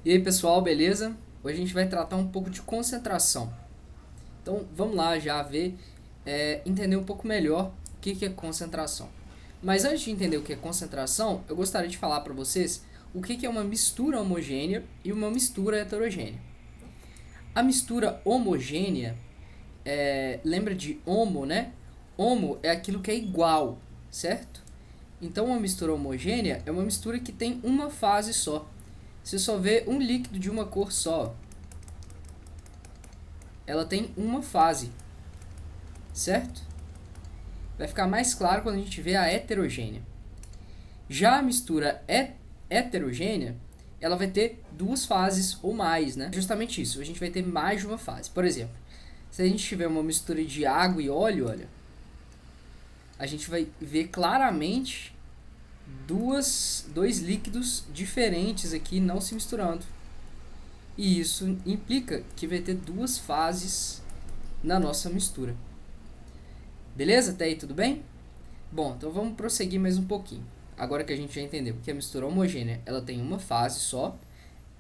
E aí pessoal, beleza? Hoje a gente vai tratar um pouco de concentração. Então vamos lá já ver, entender um pouco melhor o que é concentração. Mas antes de entender o que é concentração, eu gostaria de falar para vocês o que é uma mistura homogênea e uma mistura heterogênea. A mistura homogênea, lembra de homo, né? Homo é aquilo que é igual, certo? Então uma mistura homogênea é uma mistura que tem uma fase só. Você só vê um líquido de uma cor só. Ela tem uma fase, certo? Vai ficar mais claro quando a gente vê a heterogênea. Já a mistura heterogênea, ela vai ter duas fases ou mais, né? Justamente isso, a gente vai ter mais de uma fase. Por exemplo, se a gente tiver uma mistura de água e óleo, olha, a gente vai ver claramente dois líquidos diferentes aqui não se misturando. E isso implica que vai ter duas fases na nossa mistura. Beleza? Até aí tudo bem? Bom, então vamos prosseguir mais um pouquinho. Agora que a gente já entendeu que a mistura homogênea ela tem uma fase só.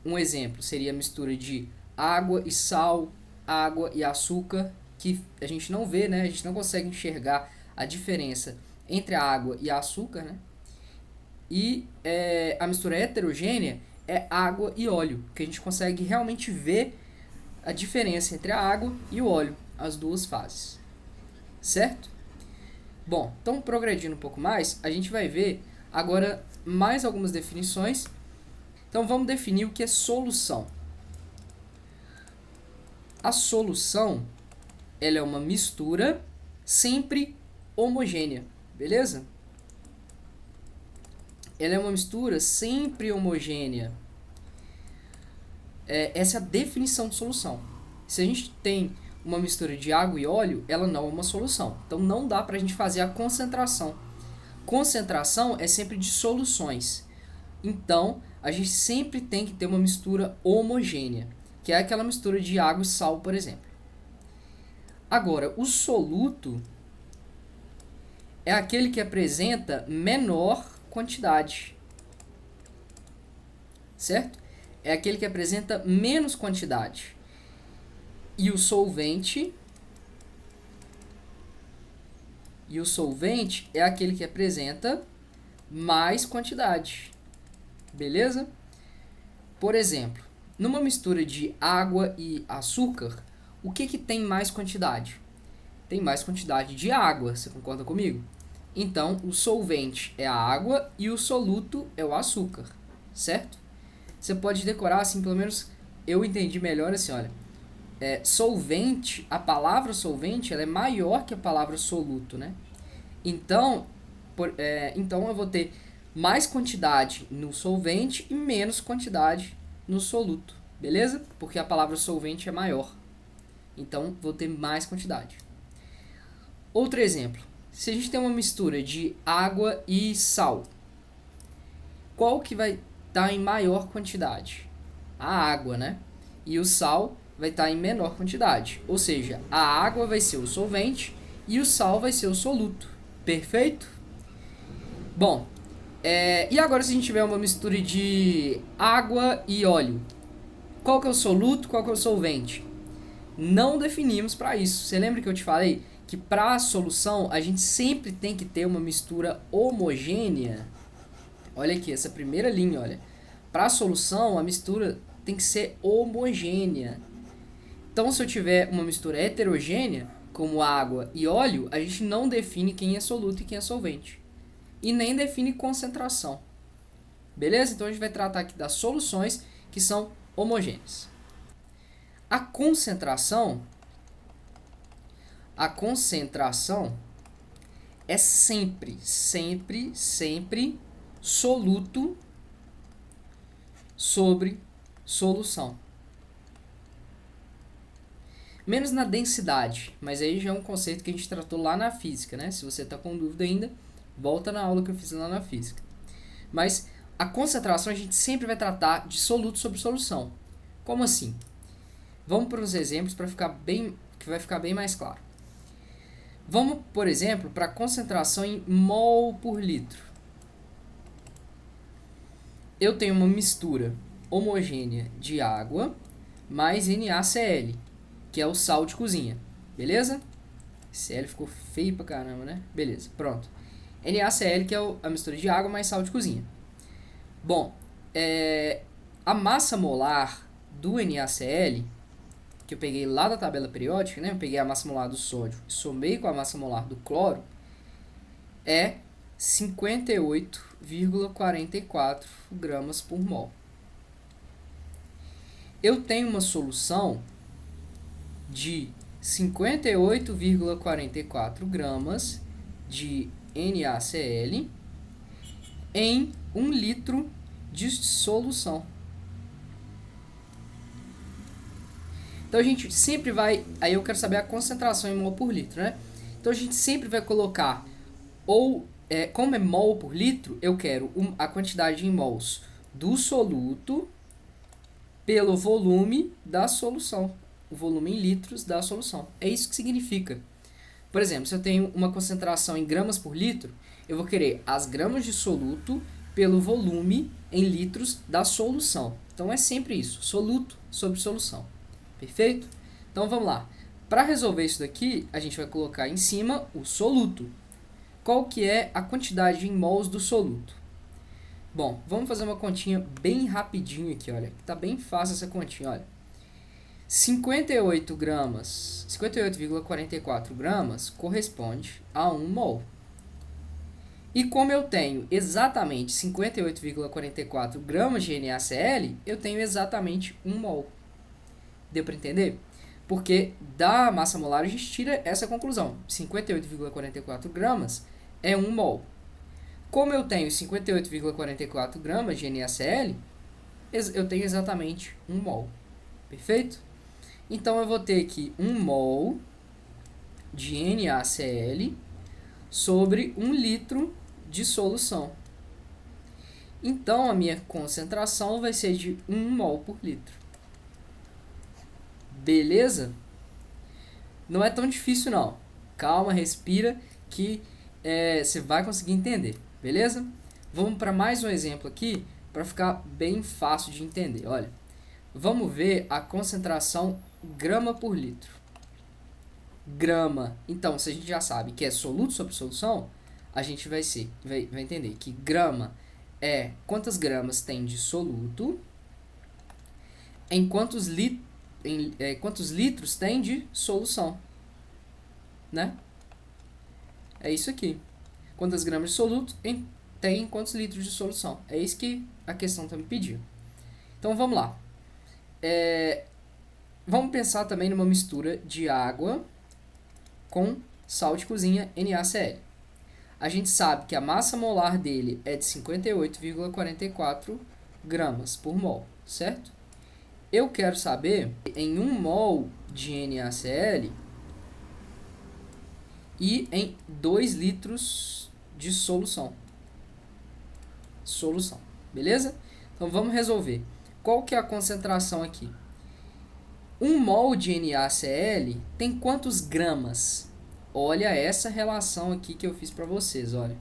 Um exemplo seria a mistura de água e sal, água e açúcar, que a gente não vê, né? A gente não consegue enxergar a diferença entre a água e açúcar, né? E a mistura heterogênea é água e óleo, que a gente consegue realmente ver a diferença entre a água e o óleo, as duas fases. Certo? Bom, então progredindo um pouco mais, a gente vai ver agora mais algumas definições. Então vamos definir o que é solução. A solução, ela é uma mistura sempre homogênea, beleza? Ela é uma mistura sempre homogênea. Essa é a definição de solução. Se a gente tem uma mistura de água e óleo, ela não é uma solução. Então não dá para a gente fazer a concentração. Concentração é sempre de soluções. Então a gente sempre tem que ter uma mistura homogênea, que é aquela mistura de água e sal, por exemplo. Agora, o soluto é aquele que apresenta menor quantidade, certo? É aquele que apresenta menos quantidade. E o solvente é aquele que apresenta mais quantidade. Beleza? Por exemplo, numa mistura de água e açúcar, o que tem mais quantidade? Tem mais quantidade de água, você concorda comigo? Então, o solvente é a água e o soluto é o açúcar, certo? Você pode decorar assim, pelo menos eu entendi melhor assim, olha. Solvente, a palavra solvente, ela é maior que a palavra soluto, né? Então, então eu vou ter mais quantidade no solvente e menos quantidade no soluto, beleza? Porque a palavra solvente é maior. Então, vou ter mais quantidade. Outro exemplo. Se a gente tem uma mistura de água e sal, qual que vai estar em maior quantidade? A água, né? E o sal vai estar em menor quantidade. Ou seja, a água vai ser o solvente e o sal vai ser o soluto. Perfeito? Bom, e agora se a gente tiver uma mistura de água e óleo? Qual que é o soluto, qual que é o solvente? Não definimos para isso. Você lembra que eu te falei que para a solução a gente sempre tem que ter uma mistura homogênea? Olha aqui, essa primeira linha, olha. Para a solução, a mistura tem que ser homogênea. Então, se eu tiver uma mistura heterogênea, como água e óleo, a gente não define quem é soluto e quem é solvente. E nem define concentração. Beleza? Então, a gente vai tratar aqui das soluções que são homogêneas. A concentração é sempre, sempre, sempre soluto sobre solução. Menos na densidade, mas aí já é um conceito que a gente tratou lá na física, né? Se você está com dúvida ainda, volta na aula que eu fiz lá na física. Mas a concentração a gente sempre vai tratar de soluto sobre solução. Como assim? Vamos para os exemplos para que vai ficar bem mais claro. Vamos, por exemplo, para a concentração em mol por litro. Eu tenho uma mistura homogênea de água mais NaCl, que é o sal de cozinha. Beleza? Cl ficou feio pra caramba, né? Beleza, pronto. NaCl, que é a mistura de água mais sal de cozinha. Bom, a massa molar do NaCl, que eu peguei lá da tabela periódica, né? Eu peguei a massa molar do sódio e somei com a massa molar do cloro, é 58,44 gramas por mol. Eu tenho uma solução de 58,44 gramas de NaCl em 1 litro de solução. Então a gente sempre vai... Aí eu quero saber a concentração em mol por litro, né? Então a gente sempre vai colocar... como é mol por litro, eu quero a quantidade em mols do soluto pelo volume da solução. O volume em litros da solução. É isso que significa. Por exemplo, se eu tenho uma concentração em gramas por litro, eu vou querer as gramas de soluto pelo volume em litros da solução. Então é sempre isso, soluto sobre solução. Perfeito? Então vamos lá. Para resolver isso daqui, a gente vai colocar em cima o soluto. Qual que é a quantidade em mols do soluto? Bom, vamos fazer uma continha bem rapidinho aqui, olha. Tá bem fácil essa continha, olha. 58,44 gramas corresponde a 1 mol. E como eu tenho exatamente 58,44 gramas de NaCl, eu tenho exatamente 1 mol. Deu para entender? Porque da massa molar a gente tira essa conclusão. 58,44 gramas é 1 mol. Como eu tenho 58,44 gramas de NaCl, eu tenho exatamente 1 mol. Perfeito? Então eu vou ter aqui 1 mol de NaCl sobre 1 litro de solução. Então a minha concentração vai ser de 1 mol por litro. Beleza? Não é tão difícil não. Calma, respira que você vai conseguir entender. Beleza? Vamos para mais um exemplo aqui para ficar bem fácil de entender. Olha, vamos ver a concentração grama por litro. Grama. Então, se a gente já sabe que é soluto sobre solução, a gente vai entender que grama é quantas gramas tem de soluto em quantos litros tem de solução, né? É isso aqui. Quantas gramas de soluto tem em quantos litros de solução. É isso que a questão está me pedindo. Então, vamos lá. Vamos pensar também numa mistura de água com sal de cozinha NaCl. A gente sabe que a massa molar dele é de 58,44 gramas por mol, certo? Eu quero saber em 1 mol de NaCl e em 2 litros de solução. Beleza? Então vamos resolver. Qual que é a concentração aqui? 1 mol de NaCl tem quantos gramas? Olha essa relação aqui que eu fiz para vocês, olha.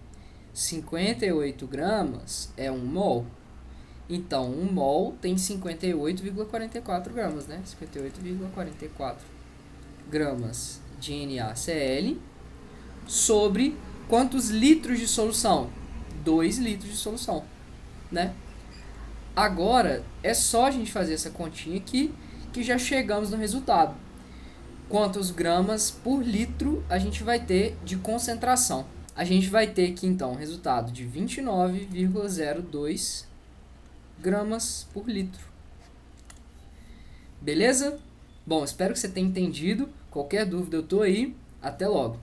58 gramas é 1 mol. Então, 1 mol tem 58,44 gramas, né? 58,44 gramas de NaCl sobre quantos litros de solução? 2 litros de solução, né? Agora, é só a gente fazer essa continha aqui que já chegamos no resultado. Quantos gramas por litro a gente vai ter de concentração? A gente vai ter aqui, então, o resultado de 29,02 gramas por litro. Beleza? Bom, espero que você tenha entendido. Qualquer dúvida eu tô aí. Até logo.